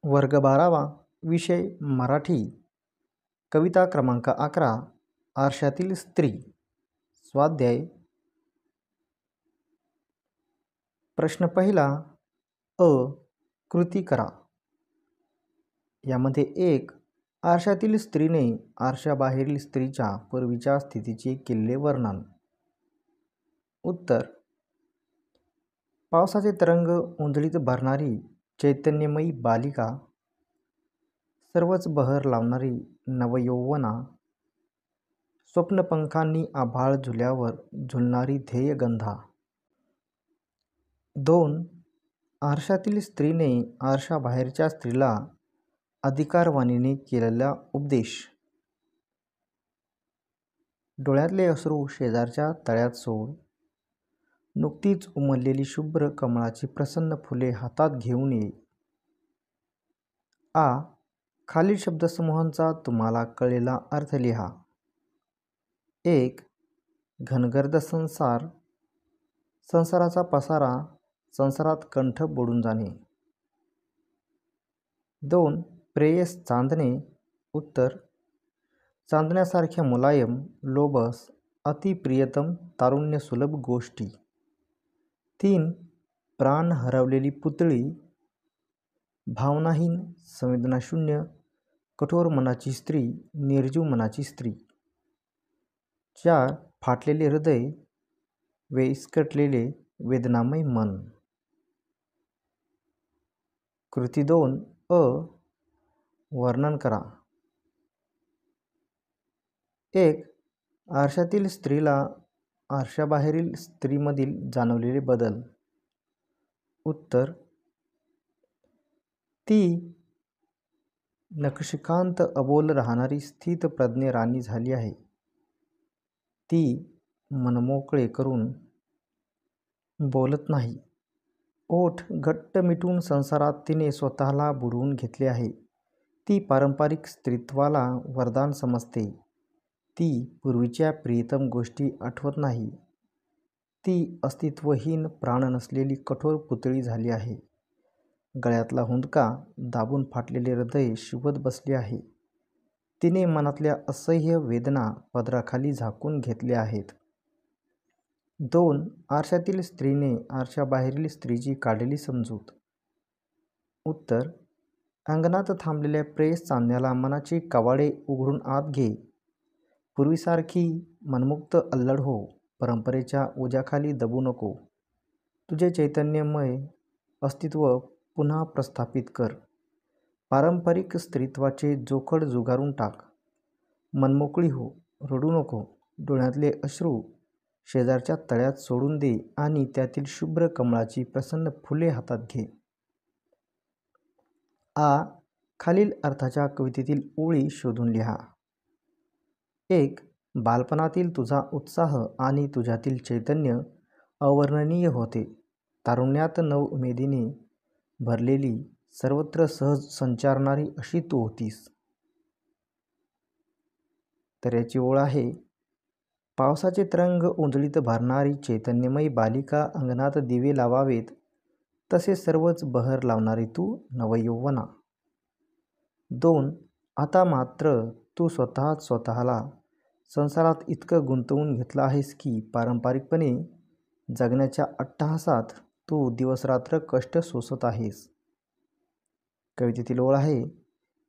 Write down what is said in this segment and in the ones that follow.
वर्ग 12वा विषय मराठी कविता क्रमांक 11 आरशातील स्त्री स्वाध्याय प्रश्न पहिला अ कृती करा। यामध्ये एक आरशातील स्त्रीने आरशाबाहेरील स्त्रीच्या पूर्वीच्या स्थितीचे केलेले वर्णन। उत्तर पावसाचे तरंग उंजळीत भरणारी चैतन्यमयी बालिका, सर्वच बहर लावणारी नवयौवना, स्वप्नपंखांनी आभाळ झुल्यावर झुलणारी ध्येयगंधा। 2 आरशातील स्त्रीने आरशाबाहेरच्या स्त्रीला अधिकारवाणीने केलेला उपदेश। डोळ्यातले अश्रू शेजारच्या तळ्यात सोड, नुकतीच उमललेली शुभ्र कमळाची प्रसन्न फुले हातात घेऊन ये। आ खालील शब्दसमूहांचा तुम्हाला कळलेला अर्थ लिहा। 1 घनगर्द संसार, संसाराचा पसारा, संसारात कंठ बुडून जाणे। 2 प्रेयस चांदणे, उत्तर चांदण्यासारख्या मुलायम, लोभस, अतिप्रियतम, तारुण्यसुलभ गोष्टी। 3 प्राण हरवलेली पुतळी, भावनाहीन, संवेदनाशून्य, कठोर मनाची स्त्री, निर्जीव मनाची स्त्री। 4 फाटलेले हृदय, विस्कटलेले वेदनामय मन। कृती 2 अ वर्णन करा। 1 आरशातील स्त्रीला आरशाबाहेरील स्त्रीमधील जाणवलेले बदल। उत्तर ती नखशिखांत अबोल राहणारी स्थितप्रज्ञ राणी झाली आहे। ती मनमोकळे करून बोलत नाही। ओठ घट्ट मिटून संसारात तिने स्वतःला बुडवून घेतले आहे। ती पारंपरिक स्त्रीत्वाला वरदान समजते। ती पूर्वीच्या प्रियतम गोष्टी आठवत नाही। ती अस्तित्वहीन प्राण नसलेली कठोर पुतळी झाली आहे। गळ्यातला हुंदका दाबून फाटलेले हृदय शिवत बसले आहे। तिने मनातल्या असह्य वेदना पदराखाली झाकून घेतल्या आहेत। 2 आरशातील स्त्रीने आरशाबाहेरील स्त्रीची काढलेली समजूत। उत्तर अंगणात थांबलेल्या प्रेयस चांदण्याला मनाची कवाडे उघडून आत घे। पूर्वीसारखी मनमुक्त अल्लड हो, परंपरेच्या ओझ्याखाली दबू नको। तुझे चैतन्यमय अस्तित्व पुन्हा प्रस्थापित कर। पारंपरिक स्त्रीत्वाचे जोखड झुगारून टाक। मनमोकळी हो, रडू नको। डोळ्यातले अश्रू शेजारच्या तळ्यात सोडून दे आणि त्यातील शुभ्र कमळाची प्रसन्न फुले हातात घे। आ खालील अर्थाच्या कवितेतील ओळी शोधून लिहा। 1 बालपणातील तुझा उत्साह आणि तुझ्यातील चैतन्य अवर्णनीय होते। तारुण्यात नवउमेदीने भरलेली, सर्वत्र सहज संचारणारी अशी तू होतीस। तर याची ओळ आहे, पावसाचे तरंग उंजळीत भरणारी चैतन्यमयी बालिका, अंगणात दिवे लावावेत तसे सर्वच बहर लावणारी तू नवयौवना। 2 आता मात्र तू स्वतःला संसारात इतकं गुंतवून घेतलं आहेस की पारंपरिकपणे जगण्याच्या अट्टहासात तू दिवसरात्र कष्ट सोसत आहेस। कवितेतील ओळ आहे,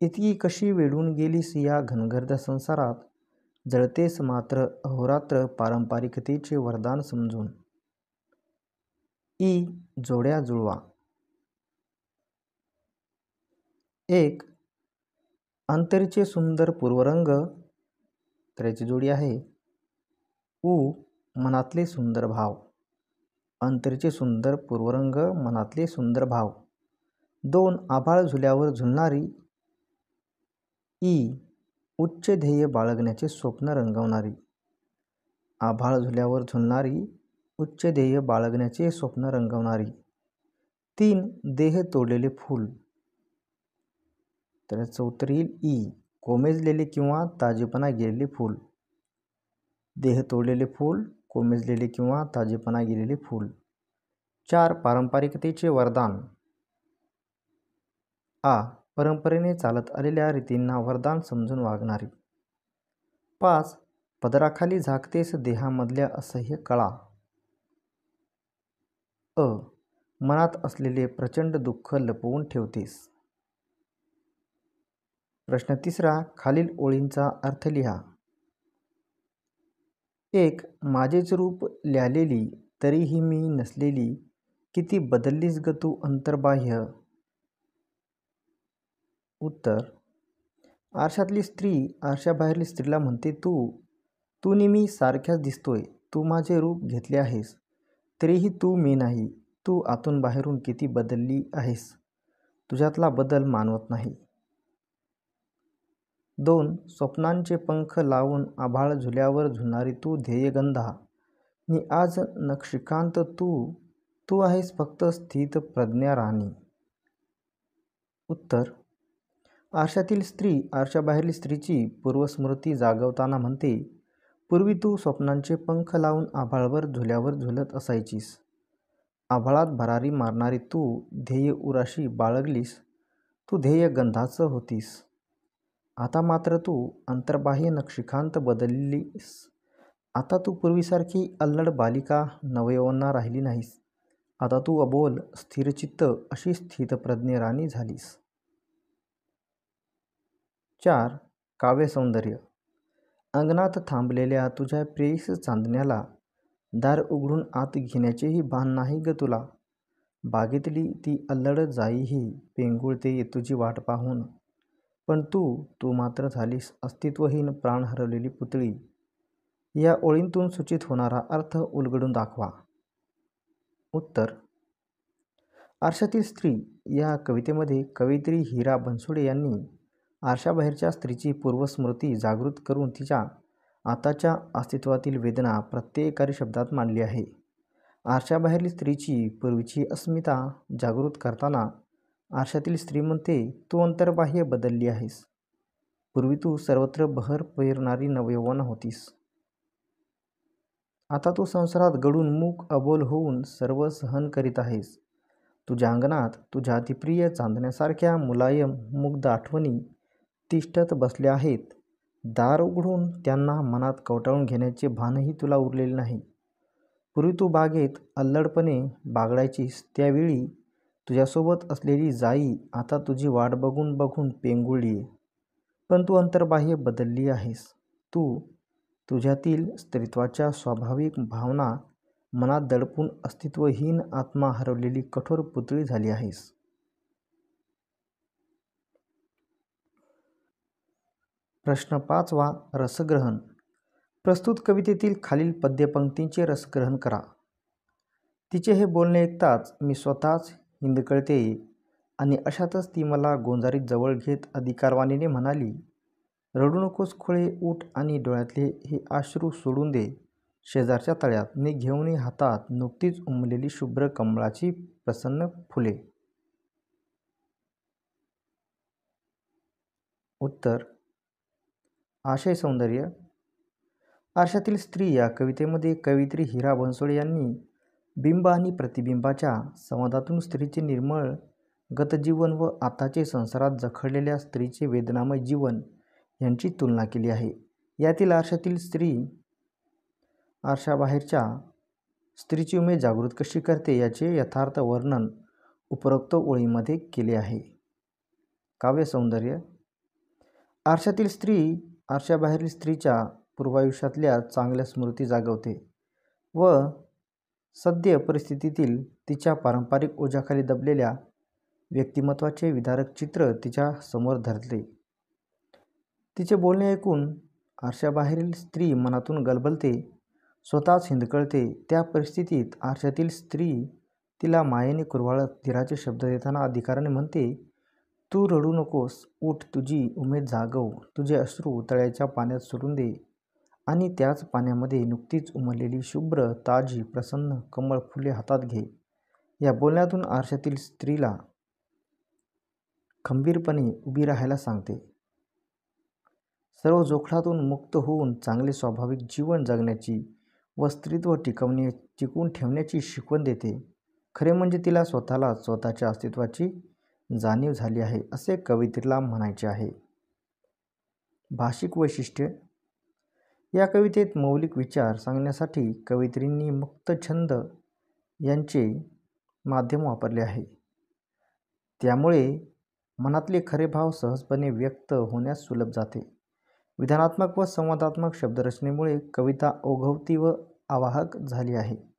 इतकी कशी वेढून गेलीस या घनगर्द संसारात, जळतेस मात्र अहोरात्र पारंपरिकतेचे वरदान समजून। ई जोड्या जुळवा। 1 अंतरीचे सुंदर पूर्वरंग, तर याची जोडी आहे उ मनातले सुंदर भाव। अंतरीचे सुंदर पूर्वरंग, मनातले सुंदर भाव। 2 आभाळ झुल्यावर झुलणारी, ई उच्च ध्येय बाळगण्याचे स्वप्न रंगवणारी। आभाळ झुल्यावर झुलणारी, उच्च ध्येय बाळगण्याचे स्वप्न रंगवणारी। 3 देह तोडलेले फूल, तर याचं उत्तर येईल ई कोमेजलेले किंवा ताजेपणा गेलेले फूल। देह तोडलेले फूल, कोमेजलेले किंवा ताजेपणा गेलेले फूल। 4 पारंपरिकतेचे वरदान। आ परंपरेने चालत आलेल्या रीतींना वरदान समजून वागणारी. 5. पदराखाली झाकतेस देहामधल्या असह्य कळा. अ. मनात असलेले प्रचंड दुःख लपवून ठेवतेस. प्रश्न 3. खालील ओळींचा अर्थ लिहा. 1. माझेच रूप ल्यालेली तरीही मी नसलेली, किती बदललीस ग तू अंतर्बाह्य. उत्तर. आरशातली स्त्री आरशाबाहेरील स्त्रीला म्हणते, तू नी मी सारख्याच दिसतोय. तू माझे रूप घेतले आहेस, तरीही तू मी नाही. तू आतून बाहेरून किती बदलली आहेस, तुझ्यातला बदल मानवत नाही. 2. स्वप्नांचे पंख लावून आभाळ झुल्यावर झुलणारी तू ध्येयगंधा, नि आज नक्षीकांत तू आहेस फक्त स्थित प्रज्ञा राणी. उत्तर. आरशातील स्त्री आरशाबाहेरील स्त्रीची पूर्वस्मृती जागवताना म्हणते, पूर्वी तू स्वप्नांचे पंख लावून आभाळावर झुल्यावर झुलत असायचीस. आभाळात भरारी मारणारी तू ध्येय उराशी बाळगलीस. तू ध्येयगंधाचं होतीस. आता मात्र तू अंतर्बाह्य नक्षीकांत बदललीस. आता तू पूर्वीसारखी अल्लड बालिका नवयौवना राहिली नाहीस. आता तू अबोल स्थिरचित्त अशी स्थितप्रज्ञ राणी झालीस. 4. काव्यसौंदर्य. अंगणात थांबलेल्या तुझ्या प्रेयस चांदण्याला दार उघडून आत घेण्याचेही भान नाही ग तुला. बागेतली ती अल्लड जाईही पेंगुळते तुझी वाट पाहून. पण तू मात्र झालीस अस्तित्वहीन प्राण हरवलेली पुतळी. या ओळींतून सूचित होणारा अर्थ उलगडून दाखवा. उत्तर. आरशातील स्त्री या कवितेमध्ये कवयित्री हिरा बनसोडे यांनी आरशाबाहेरच्या स्त्रीची पूर्वस्मृती जागृत करून तिच्या आताच्या अस्तित्वातील वेदना प्रत्येकारी शब्दात मांडली आहे. आरशाबाहेरील स्त्रीची पूर्वीची अस्मिता जागृत करताना आरशातील स्त्री म्हणते, तू अंतर्बाह्य बदलली आहेस. पूर्वी तू सर्वत्र बहर पेरणारी नवयौवना होतीस. आता तू संसारात गळून मूक अबोल होऊन सर्व सहन करीत आहेस. तुझ्या अंगणात तुझ्या अतिप्रिय चांदण्यासारख्या मुलायम मुग्ध आठवणी तिष्ठत बसल्या आहेत. दार उघडून त्यांना मनात कवटाळून घेण्याचे भानही तुला उरलेले नाही. पूर्वी तू बागेत अल्लडपणे बागडायचीस, त्यावेळी तुझ्यासोबत असलेली जाई आता तुझी वाट बघून बघून पेंगुळली. पण तू अंतर्बाह्य बदलली आहेस. तू तुझ्यातील स्त्रीत्वाच्या स्वाभाविक भावना मनात दडपून अस्तित्वहीन आत्मा हरवलेली कठोर पुतळी झाली आहेस. प्रश्न 5. रसग्रहण. प्रस्तुत कवितेतील खालील पद्यपंक्तींचे रसग्रहण करा. तिचे हे बोलणे ऐकताच मी स्वतःच हिंदकळते आणि अशातच ती मला गोंजारीत जवळ घेत अधिकारवाणीने म्हणाली, रडू नकोस खुळे, उठ आणि डोळ्यातले हे अश्रू सोडून दे. शेजारच्या तळ्यात ने घेऊन ये हातात नुकतीच उमललेली शुभ्र कमळाची प्रसन्न फुले. उत्तर. आशय सौंदर्य. आरशातील स्त्री या कवितेमध्ये कवयित्री हिरा बनसोडे यांनी बिंब आणि प्रतिबिंबाच्या संवादातून स्त्रीचे निर्मळ गतजीवन व आताचे संसारात जखडलेल्या स्त्रीचे वेदनामय जीवन यांची तुलना केली आहे. यातील आरशातील स्त्री आरशाबाहेरच्या स्त्रीची उमेद जागृत कशी करते याचे यथार्थ वर्णन उपरोक्त ओळींमध्ये केले आहे. काव्यसौंदर्य. आरशातील स्त्री आरशाबाहेरील स्त्रीच्या पूर्वायुष्यातल्या चांगल्या स्मृती जागवते व सद्य परिस्थितीतील तिच्या पारंपरिक ओझ्याखाली दबलेल्या व्यक्तिमत्वाचे विदारक चित्र तिच्या समोर धरते. तिचे बोलणे ऐकून आरशाबाहेरील स्त्री मनातून गलबलते, स्वतःच हिंदकळते. त्या परिस्थितीत आरशातील स्त्री तिला मायेने कुरवाळत धीराचे शब्द देताना अधिकाराने म्हणते, तू रडू नकोस, उठ, तुझी उमेद जागव, तुझे अश्रू तळ्याच्या पाण्यात सोडून दे आणि त्याच पाण्यामध्ये नुकतीच उमललेली शुभ्र ताजी प्रसन्न कमळ फुले हातात घे. या बोलण्यातून आरशातील स्त्रीला खंबीरपणे उभी राहायला सांगते. सर्व जोखडातून मुक्त होऊन चांगले स्वाभाविक जीवन जगण्याची व स्त्रीत्व टिकवून ठेवण्याची शिकवण देते. खरे म्हणजे तिला स्वतःला स्वतःच्या अस्तित्वाची जाणीव झाली आहे असे कवितेला म्हणायचे आहे. भाषिक वैशिष्ट्ये. या कवितेत मौलिक विचार सांगण्यासाठी कवयित्रींनी मुक्त छंद यांचे माध्यम वापरले आहे. त्यामुळे मनातले खरे भाव सहजपणे व्यक्त होण्यास सुलभ जाते. विधानात्मक व संवादात्मक शब्दरचनेमुळे कविता ओघवती व आवाहक झाली आहे.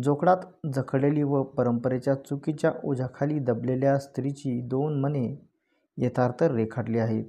जोकडात जखडलेली व परंपरेच्या चुकीच्या ओझ्याखाली दबलेल्या स्त्रीची दोन मने यथार्थ रेखाटली आहेत.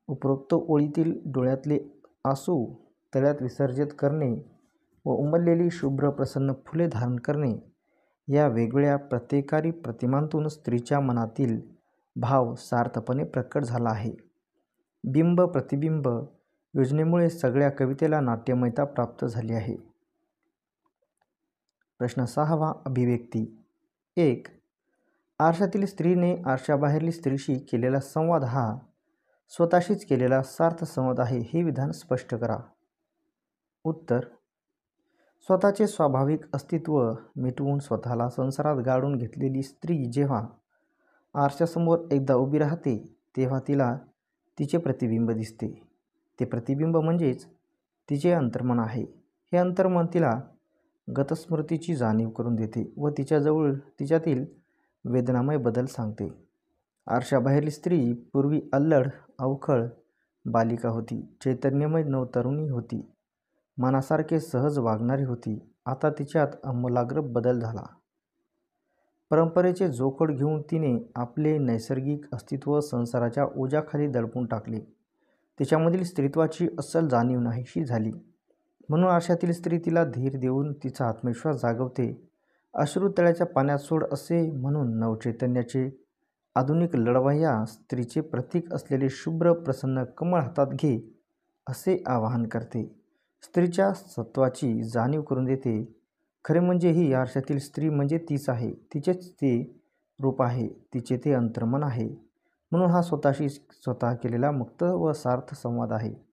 उपरोक्त ओळीतील डोळ्यातले आसू तळ्यात विसर्जित करणे व उमललेली शुभ्र प्रसन्न फुले धारण करणे या वेगवेगळ्या प्रत्येकारी प्रतिमांतून स्त्रीच्या मनातील भाव सार्थपणे प्रकट झाला आहे. बिंब प्रतिबिंब योजनेमुळे सगळ्या कवितेला नाट्यमयता प्राप्त झाली आहे. प्रश्न 6वा. अभिव्यक्ती. 1. आरशातील स्त्रीने आरशाबाहेरील स्त्रीशी केलेला संवाद हा स्वतःशीच केलेला सार्थ संवाद आहे हे विधान स्पष्ट करा. उत्तर. स्वतःचे स्वाभाविक अस्तित्व मिटवून स्वतःला संसारात गाडून घेतलेली स्त्री जेव्हा आरशासमोर एकदा उभी राहते तेव्हा तिला तिचे प्रतिबिंब दिसते. ते प्रतिबिंब म्हणजेच तिचे अंतर्मन आहे. हे अंतर्मन तिला गतस्मृतीची जाणीव करून देते व तिच्याजवळ तिच्यातील वेदनामय बदल सांगते. आरशाबाहेरील स्त्री पूर्वी अल्लड अवखळ बालिका होती. चैतन्यमय नवतरुणी होती. मनासारखे सहज वागणारी होती. आता तिच्यात आमूलाग्र बदल झाला. परंपरेचे जोखड घेऊन तिने आपले नैसर्गिक अस्तित्व संसाराच्या ओझ्याखाली दडपून टाकले. तिच्यामधील स्त्रीत्वाची अस्सल जाणीव नाहीशी झाली. म्हणून आरशातील स्त्री तिला धीर देऊन तिचा आत्मविश्वास जागवते. अश्रू तळ्याच्या पाण्यात सोड असे म्हणून नवचैतन्याचे आधुनिक लढवय्या स्त्रीचे प्रतीक असलेले शुभ्र प्रसन्न कमळ हातात घे असे आवाहन करते. स्त्रीच्या सत्वाची जाणीव करून देते. खरे म्हणजे ही आरशातील स्त्री म्हणजे तीच आहे. तिचेच ते रूप आहे. तिचे ते अंतर्मन आहे. म्हणून हा स्वतःशी स्वतः केलेला मुक्त व सार्थ संवाद आहे.